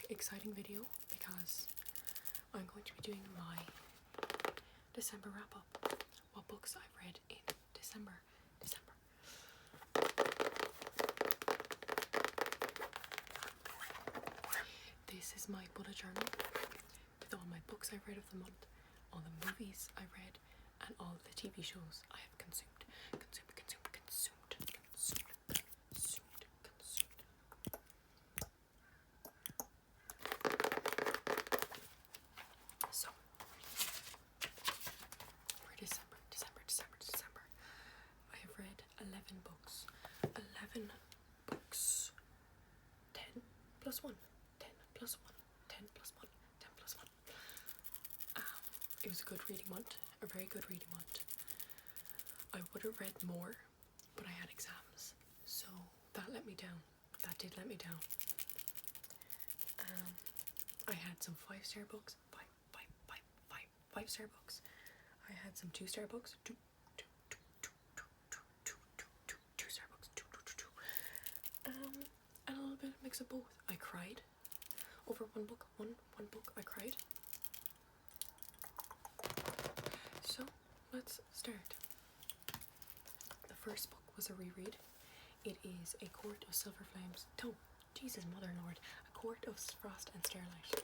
exciting video because I'm going to be doing my December wrap-up. What books I've read in December. This is my bullet journal with all my books I've read of the month, all the movies I read, and all the TV shows I have consumed. So, for December, I have read 11 books. 11 books. 10 plus 1. 10 plus 1. 10 plus 1. 10 plus 1. It was a good reading month. A very good reading month. I would have read more, but I had exams, so that let me down. That did let me down. I had some 5-star books. 5-star books. I had some 2-star books. 2-star books. And a little bit of mix of both. I cried over one book. One book I cried. So let's start. The first book was a reread. It is A Court of Silver Flames. Oh, Jesus, Mother Lord. A Court of Frost and Starlight.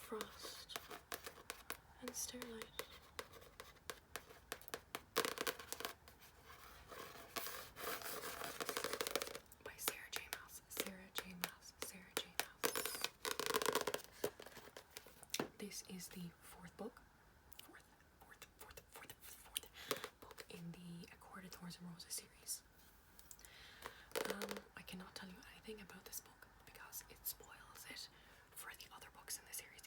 Frost and Starlight. By Sarah J. Maas. This is the fourth book. Fourth book in the A Court of Thorns and Roses series. I cannot tell you anything about this book because it spoils it for the other books in the series.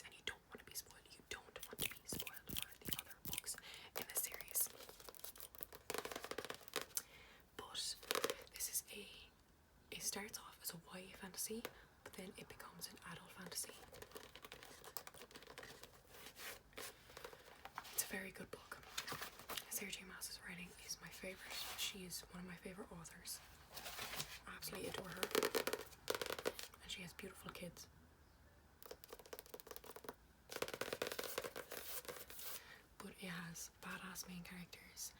And you don't want to be spoiled. You don't want to be spoiled for the other books in the series. But this is it starts off as a YA fantasy, but then it becomes an adult fantasy. It's a very good book. Sarah J. Maas's writing is my favorite. She is one of my favorite authors. I absolutely adore her. And she has beautiful kids. But it has badass main characters,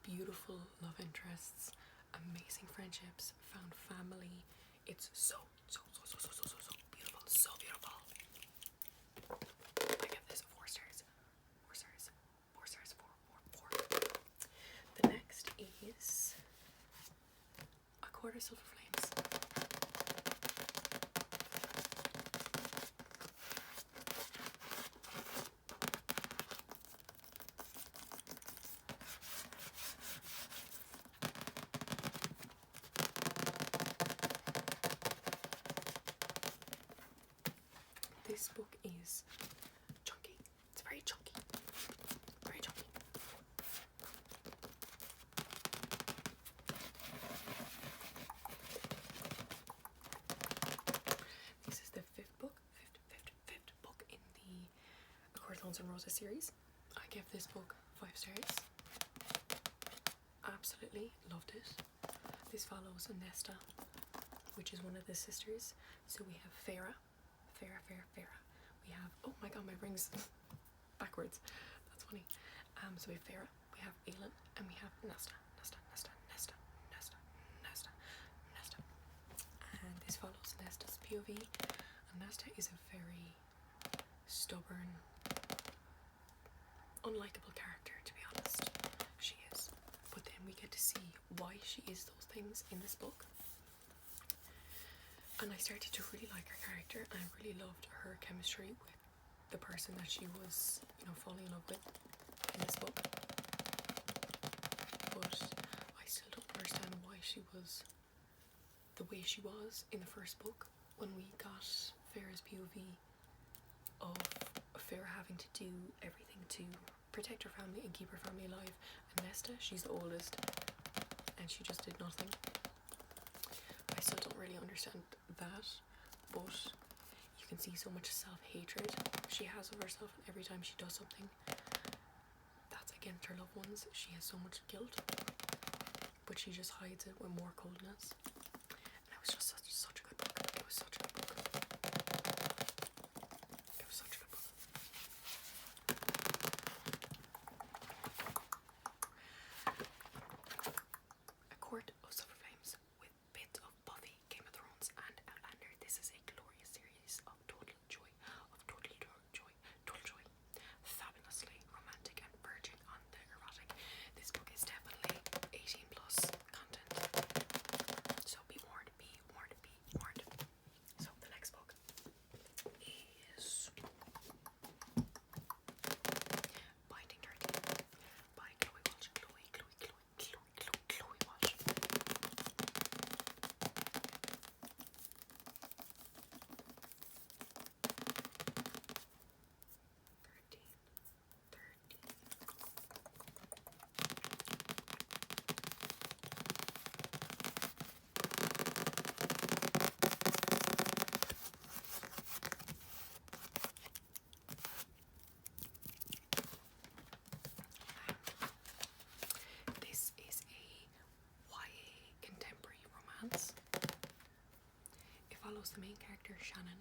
beautiful love interests, amazing friendships, found family. It's so beautiful. So beautiful. I give this 4 stars. 4 stars. 4 stars. 4. The next is A Court of Silver Flames. This book is chunky. It's very chunky. Very chunky. This is the fifth book in the A Court of Thorns and Roses series. I give this book 5 stars. Absolutely loved it. This follows Nesta, which is one of the sisters. So we have Farah. We have, oh my god, my ring's backwards. That's funny. So we have Farah, we have Aelin, and we have Nesta. And this follows Nesta's POV. And Nesta is a very stubborn, unlikable character, to be honest. She is. But then we get to see why she is those things in this book. And I started to really like her character, and I really loved her chemistry with the person that she was, falling in love with in this book. But I still don't understand why she was the way she was in the first book, when we got Farah's POV of Farah having to do everything to protect her family and keep her family alive. And Nesta, she's the oldest, and she just did nothing. I still don't really understand that, but you can see so much self-hatred she has of herself, and every time she does something that's against her loved ones, she has so much guilt, but she just hides it with more coldness. And it was just such a good book. It was such a good book. It was such a good book. A Court of Silver Flames with bits of Buffy, Game of Thrones, and Outlander. This is a glorious series of total joy, fabulously romantic and verging on the erotic. This book is definitely 18 plus content, so be warned, be warned, be warned. So the next book is Binding 13 by Chloe Walsh. Chloe Walsh. 13. This is a YA contemporary romance. It follows the main character, Shannon,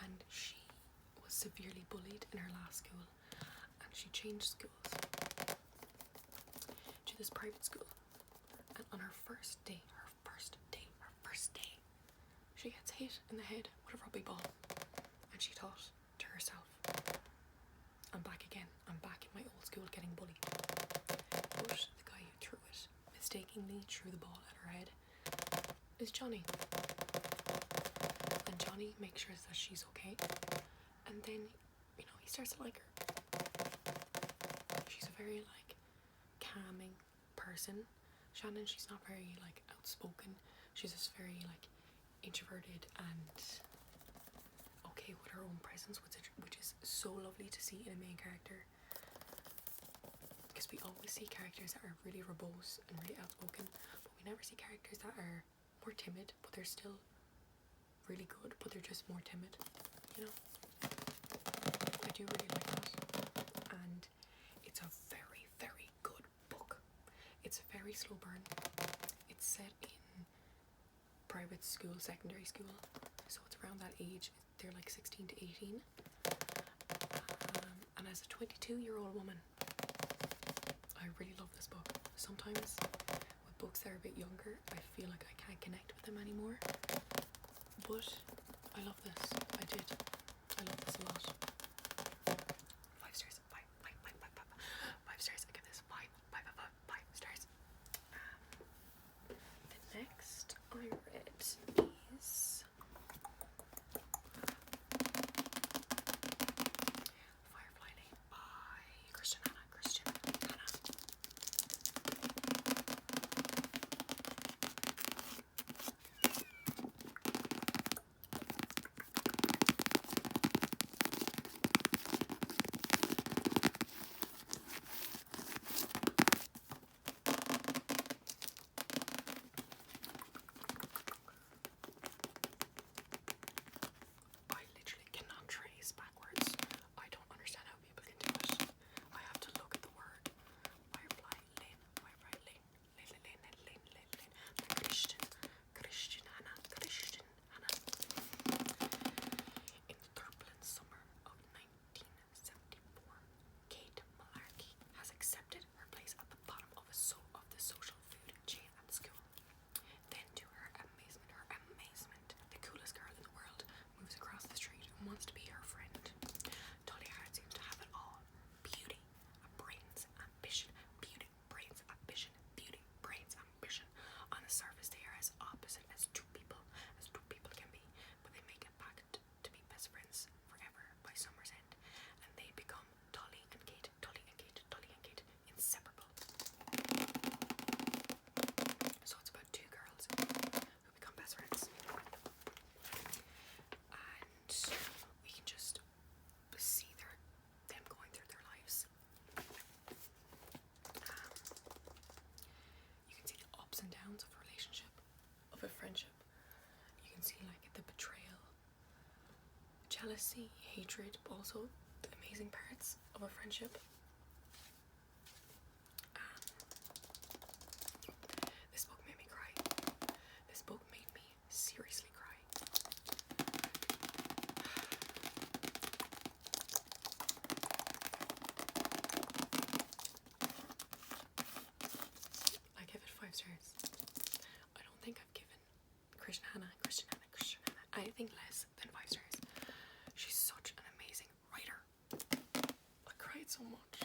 and she was severely bullied in her last school, and she changed schools to this private school. And on her first day, she gets hit in the head with a rugby ball, and she thought to herself, I'm back again, I'm back in my old school getting bullied. But the guy who threw it, mistakenly threw the ball at her head, is Johnny. And Johnny makes sure that she's okay, and then, you know, he starts to like her. She's a very, like, calming person. Shannon, she's not very, like, outspoken. She's just very, like, introverted and okay with her own presence, which is so lovely to see in a main character, because we always see characters that are really verbose and really outspoken, but we never see characters that are more timid, but they're still really good, but they're just more timid, you know. I do really like that, and it's a very, very good book. It's a very slow burn. It's set in private school, secondary school, so it's around that age. They're like 16 to 18, and as a 22-year-old woman, I really love this book. Sometimes with books that are a bit younger, I feel like I can't connect with them anymore, but I love this. I love this a lot. 5 stars. 5 stars. I give this 5 stars. The next I read is Firefly Lane by Christian Hanna. jealousy, hatred, but also the amazing parts of a friendship. This book made me cry. This book made me seriously cry. I give it 5 stars. I don't think I've given Christian Hannah, I think less than 5 stars. She's such an amazing writer. I cried so much.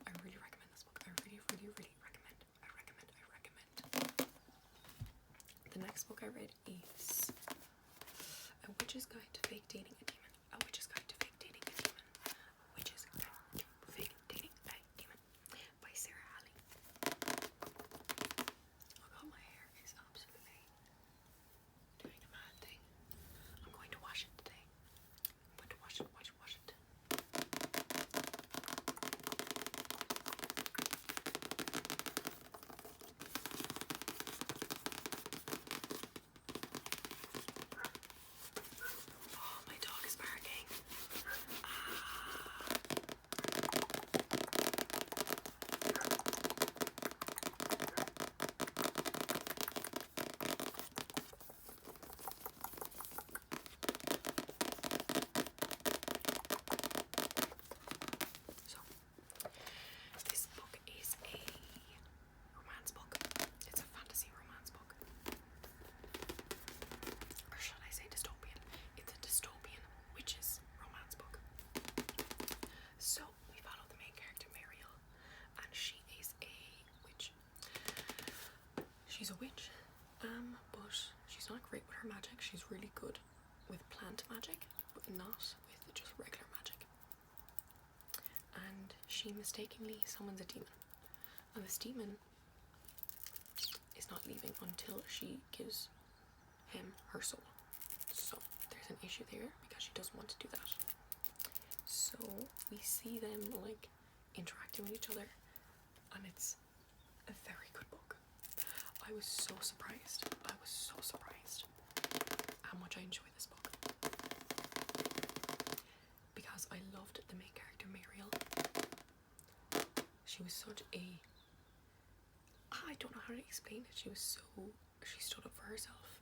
I really recommend this book. I really recommend. I recommend. The next book I read is A Witch's Guide to Fake Dating a Demon. A Witch's Guide to Fake Dating a Demon. A Witch's Guide to Fake Dating a Demon by Sarah Halley. Oh god, my hair is absolutely doing a mad thing. I'm going to wash it today. I'm going to wash it. Oh, my dog is barking. So, this book is a romance book. It's a fantasy romance book. Or should I say dystopian? It's a dystopian witches romance book. So, we follow the main character, Mariel, and she is a witch. She's a witch, but she's not great with her magic. She's really good with plant magic, but not with just regular magic. And she mistakenly summons a demon, and this demon is not leaving until she gives him her soul. So there's an issue there because she doesn't want to do that. So we see them like interacting with each other, and it's a very good book. I was so surprised how much I enjoyed this book, because I loved the main character, Mariel. She was such a, I don't know how to explain it. She stood up for herself.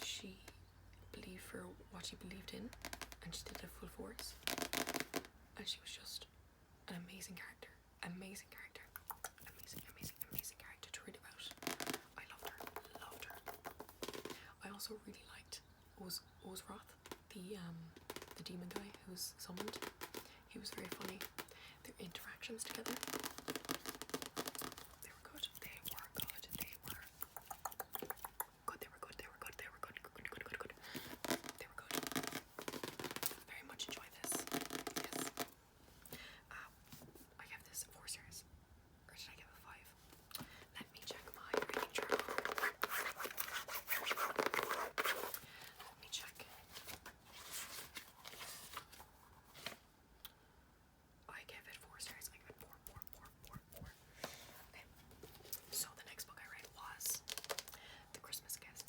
She believed for what she believed in, and she did it full force. And she was just an amazing character. Amazing character to read about. I loved her. I also really liked Ozroth, the demon guy who was summoned. He was very funny. Their interactions together, they were good. Very much enjoyed this. Yes. I give this 4 stars. Or did I give it 5? Let me check my reading journal. Let me check. I gave it 4 stars. I give it 4. Okay. So the next book I read was The Christmas Guest.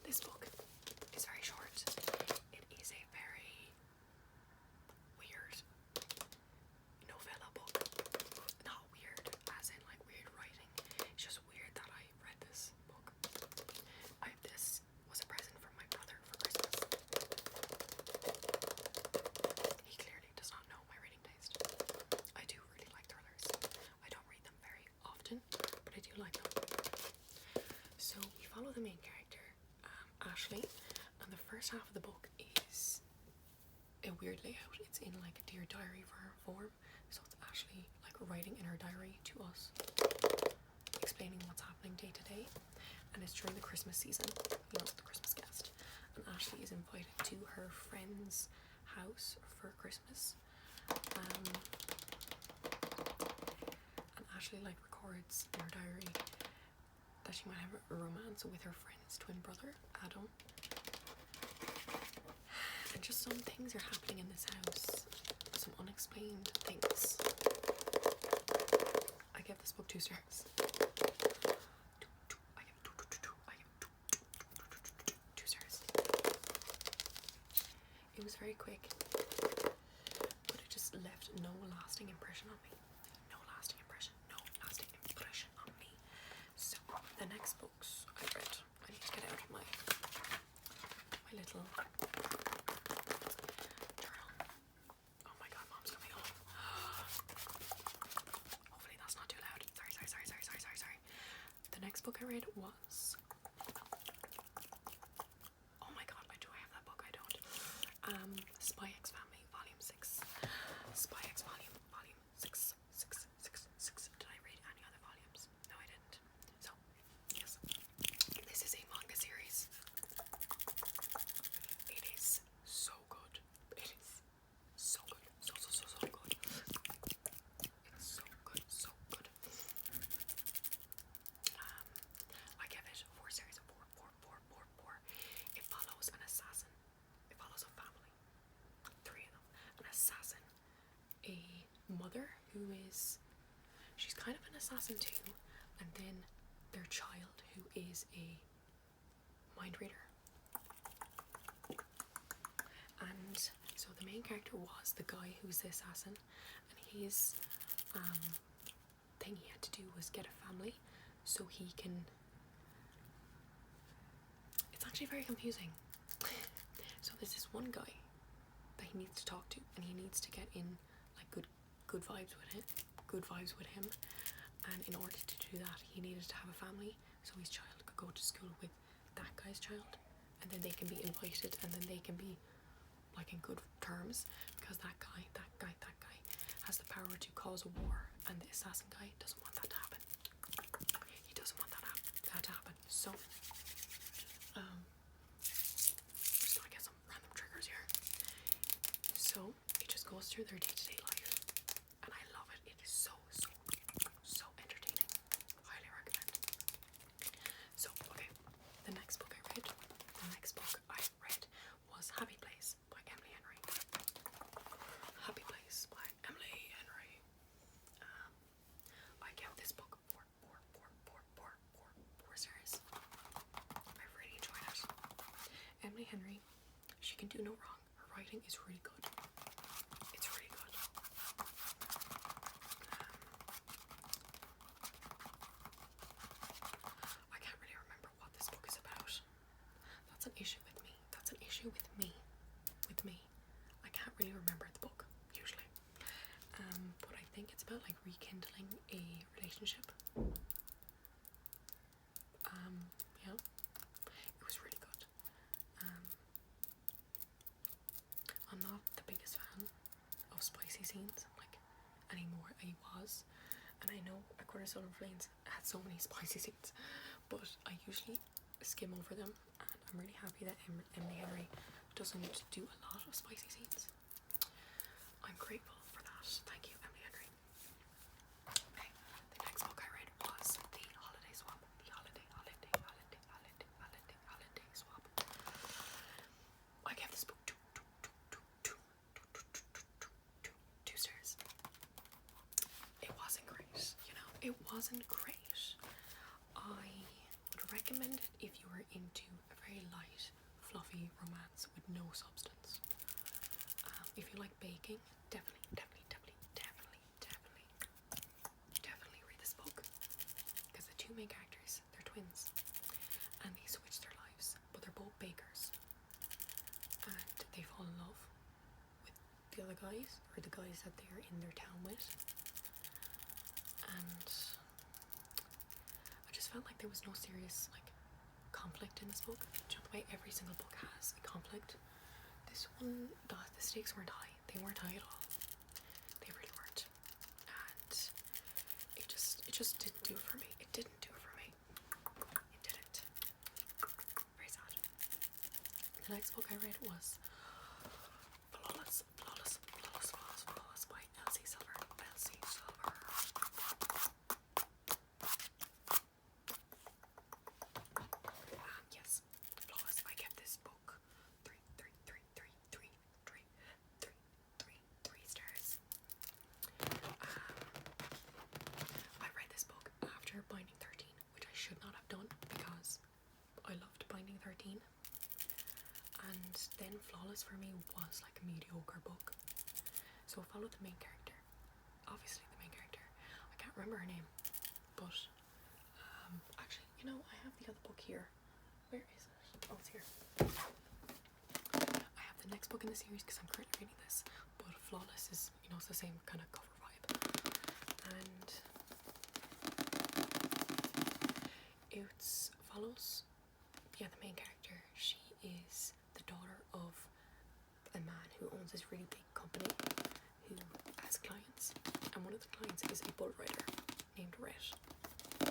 This book is very short. It is a very weird novella book. Not weird as in like weird writing. It's just weird that I read this book. This was a present from my brother for Christmas. He clearly does not know my reading taste. I do really like thrillers. I don't read them very often, but I do like them. So we follow the main character, Ashley, and the first half of the book is a weird layout. It's in like a Dear Diary form, so it's Ashley like writing in her diary to us, explaining what's happening day to day, and it's during the Christmas season, you know, the Christmas guest, and Ashley is invited to her friend's house for Christmas, and Ashley like records in her diary that she might have a romance with her friend's twin brother, Adam, and just some things are happening in this house, some unexplained things. I give this book 2 stars. I give 2 stars. It was very quick, but it just left no lasting impression on me. No lasting impression on me. So the next books I read, I need to get out of my little journal. Oh my god, mom's coming home. Hopefully that's not too loud. Sorry. The next book I read was, oh my god, do I have that book? I don't. Spy X Family, Volume 6. Spy X Volume 6. Did I read any other volumes? No, I didn't. So, yes. This is a manga series. It is so good. It is so good. So good. It's so good. I give it 4 stars. 4. It follows an assassin. It follows a family. 3 of them. An assassin. A mother who is, she's kind of an assassin too, and then their child who is a mind reader. And so the main character was the guy who's the assassin, and his thing he had to do was get a family so he can, it's actually very confusing. So there's this one guy that he needs to talk to, and he needs to get in like good vibes with him, and in order to do that he needed to have a family so his child could go to school with that guy's child, and then they can be invited, and then they can be like in good terms, because that guy has the power to cause a war, and the assassin guy doesn't want that to happen. He doesn't want that to happen. So just gonna get some random triggers here. So it just goes through their day-to-day life, and I love it. It is so entertaining. Highly recommend. So okay, the next book I read was Happy Place by Emily Henry. Happy Place by Emily Henry. I give this book 4 stars. I really enjoyed it. Emily Henry, she can do no wrong. Her writing is really good. It's really good. I can't really remember what this book is about. That's an issue with me. I can't really remember the book usually. But I think it's about like rekindling a relationship. Yeah, it was really good. I'm not the biggest fan of spicy scenes like anymore. I was, and I know A Quarter Soul and Flames had so many spicy scenes, but I usually skim over them, and I'm really happy that Emily Henry doesn't do a lot of spicy scenes. I'm grateful for that. Thank you, Emily Henry. Okay, the next book I read was The Holiday Swap. The Holiday Swap. I gave this book 2 stars. It wasn't great, you know. It wasn't great. I would recommend it if you were into a very light, fluffy romance with no substance. If you like baking, definitely read this book, because the 2 main characters, they're twins, and they switch their lives, but they're both bakers, and they fall in love with the other guys, or the guys that they're in their town with, and I just felt like there was no serious like conflict in this book. You know, the way every single book has a conflict, this one, the stakes weren't high. They weren't high at all. They really weren't. And it just didn't do it for me. It didn't do The next book I read was Flawless by Elsie Silver. Yes, Flawless. I give this book three stars. I read this book after Binding 13, which I should not have done because I loved Binding 13. And then Flawless for me was like a mediocre book. So I followed the main character. Obviously the main character. I can't remember her name. But actually, you know, I have the other book here. Where is it? Oh, it's here. I have the next book in the series because I'm currently reading this. But Flawless is, you know, it's the same kind of cover vibe. And it follows, yeah, the main character. She is the daughter of a man who owns this really big company who has clients, and one of the clients is a bull rider named Rhett. A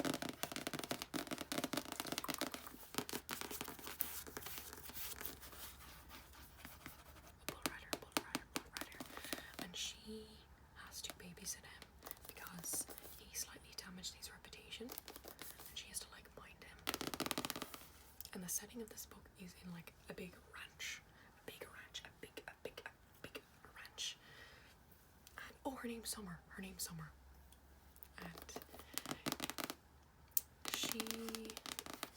bull rider, and she has to babysit him because he slightly damaged his reputation, and she has to like mind him. And the setting of this book is in like a big ranch. And oh, her name's Summer. And she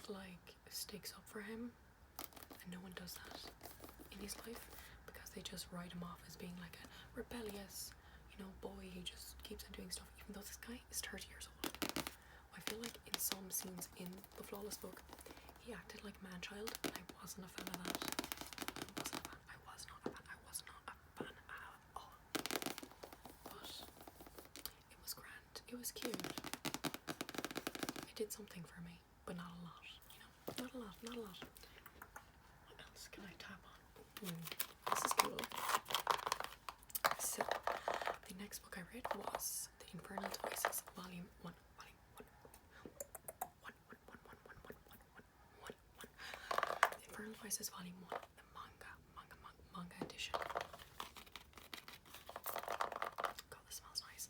like sticks up for him, and no one does that in his life because they just write him off as being like a rebellious, you know, boy who just keeps on doing stuff, even though this guy is 30 years old. I feel like in some scenes in the Flawless book he acted like a man-child, and I wasn't a fan of that. I was not a fan at all. But it was grand. It was cute. It did something for me, but not a lot, you know? Not a lot. What else can I tap on? This is cool. So, the next book I read was The Infernal Devices, Volume 1. Infernal Devices Volume 1, the manga edition. God, this smells nice.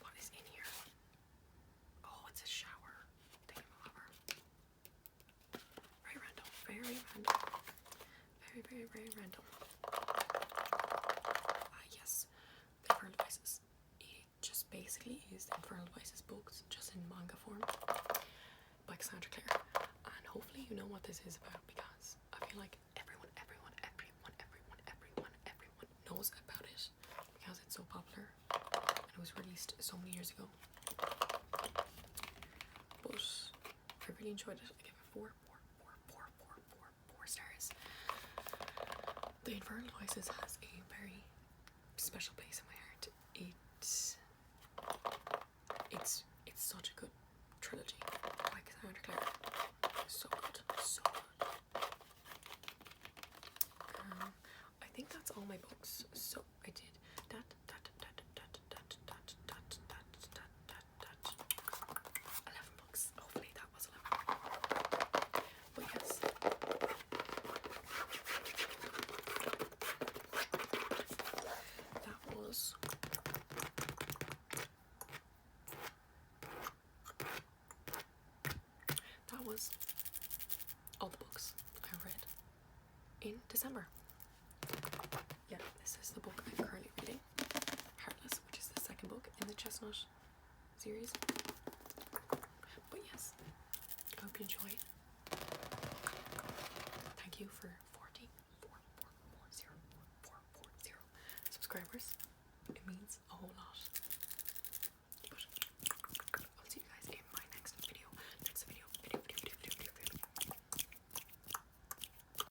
What is in here? Oh, it's a shower thingamabobber. Very random. Very random. Yes, the Infernal Devices. It just basically is the Infernal Devices books, just in manga form, by Cassandra Clare. And hopefully you know what this is about, because I feel like everyone knows about it because it's so popular and it was released so many years ago. But I really enjoyed it. I give it 4 stars. The Infernal Devices has a very special place in my heart. It's such a good trilogy by Cassandra Clare. So good. I think that's all my books. So I did that. 11 books. Hopefully that was 11. But yes. That was all the books I read in December. Yeah, this is the book I'm currently reading, Heartless, which is the second book in the Chestnut series. But yes, I hope you enjoy it. Thank you for 40 subscribers. It means a whole lot.